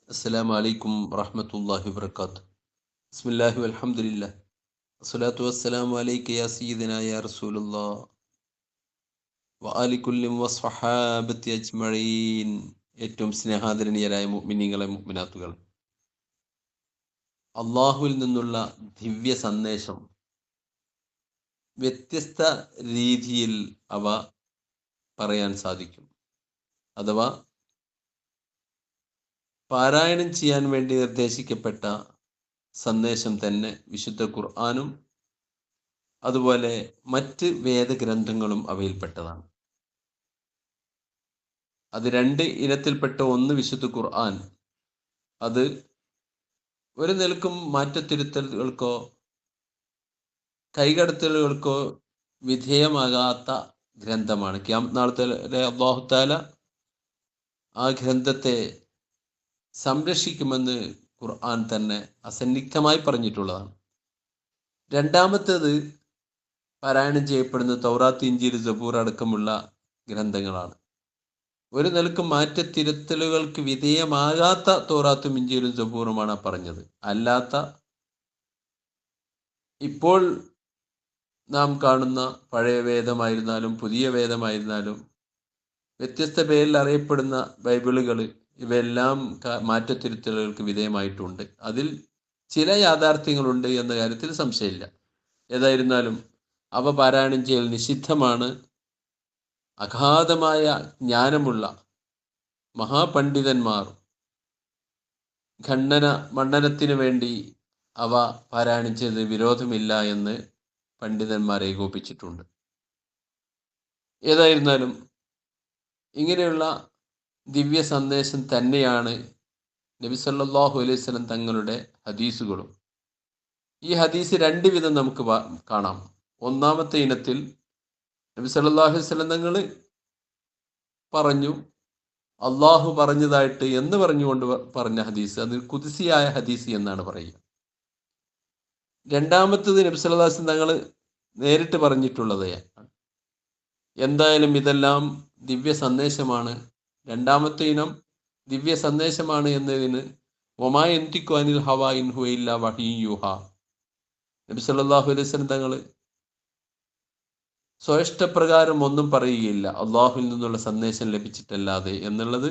അസ്സലാമു അലൈക്കും വറഹ്മത്തുള്ളാഹി വബറകാതുഹു. ബിസ്മില്ലാഹി വൽഹംദുലില്ലാഹ്. വസ്സലാത്തു വസ്സലാമു അലൈക യാ സയ്യിദനാ യാ റസൂലല്ലാഹ് വആലി കുല്ലി വസ്വഹാബത്തി അജ്മഈൻ. ഏറ്റവും സ്നേഹാദരണീയരായ മുഅ്മിനീങ്ങളെ മുഅ്മിനാത്തുകൾ, അള്ളാഹുവിൽ നിന്നുള്ള ദിവ്യ സന്ദേശം വ്യത്യസ്ത രീതിയിൽ അവ പറയാൻ സാധിക്കും. അഥവാ പാരായണം ചെയ്യാൻ വേണ്ടി നിർദ്ദേശിക്കപ്പെട്ട സന്ദേശം തന്നെ വിശുദ്ധ ഖുർആനും അതുപോലെ മറ്റ് വേദഗ്രന്ഥങ്ങളും അവയിൽപ്പെട്ടതാണ്. അത് രണ്ട് ഇനത്തിൽപ്പെട്ട ഒന്ന് വിശുദ്ധ ഖുർആൻ. അത് ഒരു നിലക്കും മാറ്റത്തിരുത്തലുകൾക്കോ കൈകടത്തലുകൾക്കോ വിധേയമാകാത്ത ഗ്രന്ഥമാണ്. ഖിയാമത്ത് നാളത്തെ അല്ലാഹു തആല ആ ഗ്രന്ഥത്തെ സംരക്ഷിക്കുമെന്ന് ഖുർആൻ തന്നെ അസന്നിഗ്ധമായി പറഞ്ഞിട്ടുള്ളതാണ്. രണ്ടാമത്തേത് പാരായണം ചെയ്യപ്പെടുന്ന തൗറാത്ത്, ഇഞ്ചീൽ, സബൂർ അടക്കമുള്ള ഗ്രന്ഥങ്ങളാണ്. ഒരു നിലക്കും മാറ്റത്തിരുത്തലുകൾക്ക് വിധേയമാകാത്ത തൗറാത്തും ഇഞ്ചീലും സബൂറുമാണ് പറഞ്ഞത്. അല്ലാത്ത ഇപ്പോൾ നാം കാണുന്ന പഴയ വേദമായിരുന്നാലും പുതിയ വേദമായിരുന്നാലും വ്യത്യസ്ത പേരിൽ അറിയപ്പെടുന്ന ബൈബിളുകൾ, ഇവയെല്ലാം മാറ്റത്തിരുത്തലുകൾക്ക് വിധേയമായിട്ടുണ്ട്. അതിൽ ചില യാഥാർത്ഥ്യങ്ങളുണ്ട് എന്ന കാര്യത്തിൽ സംശയമില്ല. ഏതായിരുന്നാലും അവ പാരായണം ചെയ്യൽ നിഷിദ്ധമാണ്. അഗാധമായ ജ്ഞാനമുള്ള മഹാപണ്ഡിതന്മാർ മണ്ഡനത്തിന് വേണ്ടി അവ പാരായണം ചെയ്ത് വിരോധമില്ല എന്ന് പണ്ഡിതന്മാർ ഏകോപിച്ചിട്ടുണ്ട്. ഏതായിരുന്നാലും ഇങ്ങനെയുള്ള ദിവ്യ സന്ദേശം തന്നെയാണ് നബി സല്ലല്ലാഹു അലൈഹി വസല്ലം തങ്ങളുടെ ഹദീസുകളും. ഈ ഹദീസ് രണ്ട് വിധം നമുക്ക് കാണാം. ഒന്നാമത്തെ ഇനത്തിൽ നബി സല്ലല്ലാഹു അലൈഹി വസല്ലം തങ്ങൾ പറഞ്ഞു, അള്ളാഹു പറഞ്ഞതായിട്ട് എന്ന് പറഞ്ഞുകൊണ്ട് പറഞ്ഞ ഹദീസ്, അത് ഖുദ്സിയായ ഹദീസ് എന്നാണ് പറയുക. രണ്ടാമത്തത് നബി സല്ലല്ലാഹു അലൈഹി വസല്ലം തങ്ങൾ നേരിട്ട് പറഞ്ഞിട്ടുള്ളത്. എന്തായാലും ഇതെല്ലാം ദിവ്യ സന്ദേശമാണ്. രണ്ടാമത്തെ ഇനം ദിവ്യ സന്ദേശമാണ് എന്നതിന് വമാ യന്തിഖു അനിൽ ഹവാ ഇൻ ഹുവ ഇല്ലാ വഹ്യു യൂഹാ. നബി സല്ലല്ലാഹു അലൈഹി വസല്ലം തങ്ങൾ സ്വയിഷ്ടപ്രകാരം ഒന്നും പറയുകയില്ല അള്ളാഹുവിൽ നിന്നുള്ള സന്ദേശം ലഭിച്ചിട്ടല്ലാതെ എന്നുള്ളത്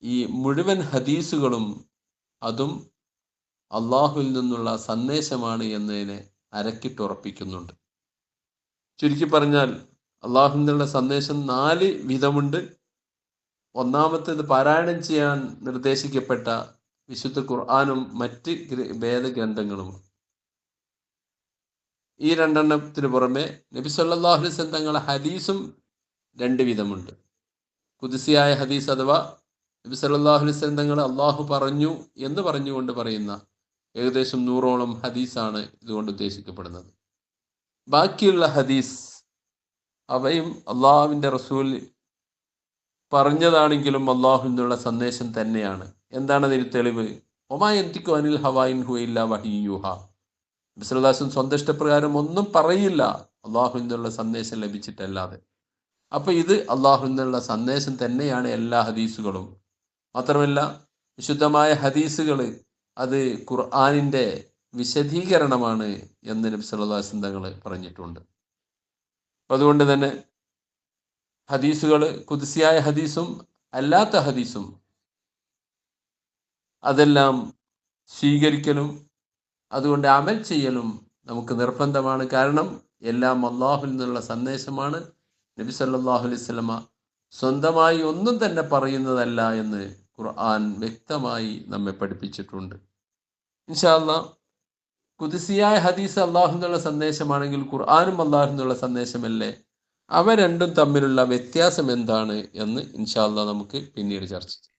ഈ മുഴുവൻ ഹദീസുകളും അതും അള്ളാഹുവിൽ നിന്നുള്ള സന്ദേശമാണ് എന്നതിനെ അരക്കിട്ടുറപ്പിക്കുന്നുണ്ട്. ചുരുക്കി പറഞ്ഞാൽ അള്ളാഹുവിൽ നിന്നുള്ള സന്ദേശം 4 വിധമുണ്ട്. ഒന്നാമത്തേത് പാരായണം ചെയ്യാൻ നിർദ്ദേശിക്കപ്പെട്ട വിശുദ്ധ ഖുർആനും മറ്റ് വേദഗ്രന്ഥങ്ങളും. ഈ രണ്ടെണ്ണത്തിന് പുറമെ നബി സല്ലല്ലാഹു അലൈഹി വസല്ലം തങ്ങളുടെ ഹദീസും 2 വിധമുണ്ട്. ഖുദ്സിയായ ഹദീസ് അഥവാ നബി സല്ലല്ലാഹു അലൈഹി വസല്ലം തങ്ങൾ അള്ളാഹു പറഞ്ഞു എന്ന് പറഞ്ഞുകൊണ്ട് പറയുന്ന ഏകദേശം 100ഓളം ഹദീസാണ് ഇതുകൊണ്ട് ഉദ്ദേശിക്കപ്പെടുന്നത്. ബാക്കിയുള്ള ഹദീസ് അവയും അള്ളാഹുവിൻ്റെ റസൂൽ പറഞ്ഞതാണെങ്കിലും അള്ളാഹുവിൽ നിന്നുള്ള സന്ദേശം തന്നെയാണ്. എന്താണ് അതിന് തെളിവ്? വമാ യന്തിഖു അനിൽ ഹവാ ഇൻ ഹുവ ഇല്ലാ വഹ്യു യൂഹാ. നബി സല്ലല്ലാഹു അലൈഹി വസല്ലം സ്വന്തം ഇഷ്ടപ്രകാരം ഒന്നും പറയില്ല അള്ളാഹുവിൽ നിന്നുള്ള സന്ദേശം ലഭിച്ചിട്ടല്ലാതെ. അപ്പൊ ഇത് അള്ളാഹുവിൽ നിന്നുള്ള സന്ദേശം തന്നെയാണ് എല്ലാ ഹദീസുകളും. മാത്രമല്ല വിശുദ്ധമായ ഹദീസുകൾ അത് ഖുർആനിൻ്റെ വിശദീകരണമാണ് എന്ന് നബി സല്ലല്ലാഹു അലൈഹി വസല്ലം തങ്ങൾ പറഞ്ഞിട്ടുണ്ട്. അതുകൊണ്ട് തന്നെ ഹദീസുകൾ, ഖുദ്സിയായ ഹദീസും അല്ലാത്ത ഹദീസും, അതെല്ലാം സ്വീകരിക്കലും അതുകൊണ്ട് അമൽ ചെയ്യലും നമുക്ക് നിർബന്ധമാണ്. കാരണം എല്ലാം അള്ളാഹുവിൽ നിന്നുള്ള സന്ദേശമാണ്. നബി സല്ലല്ലാഹു അലൈഹി വസല്ലമ സ്വന്തമായി ഒന്നും തന്നെ പറയുന്നതല്ല എന്ന് ഖുർആൻ വ്യക്തമായി നമ്മെ പഠിപ്പിച്ചിട്ടുണ്ട്. ഇൻഷാ അല്ലാഹ് ഖുദ്സിയായ ഹദീസ് അള്ളാഹു എന്നുള്ള സന്ദേശമാണെങ്കിൽ ഖുർആനും അള്ളാഹു എന്നുള്ള സന്ദേശമല്ലേ? അവ രണ്ടും തമ്മിലുള്ള വ്യത്യാസം എന്താണ് എന്ന് ഇൻഷാ അല്ലാഹ് നമുക്ക് പിന്നീട് ചർച്ച ചെയ്യാം.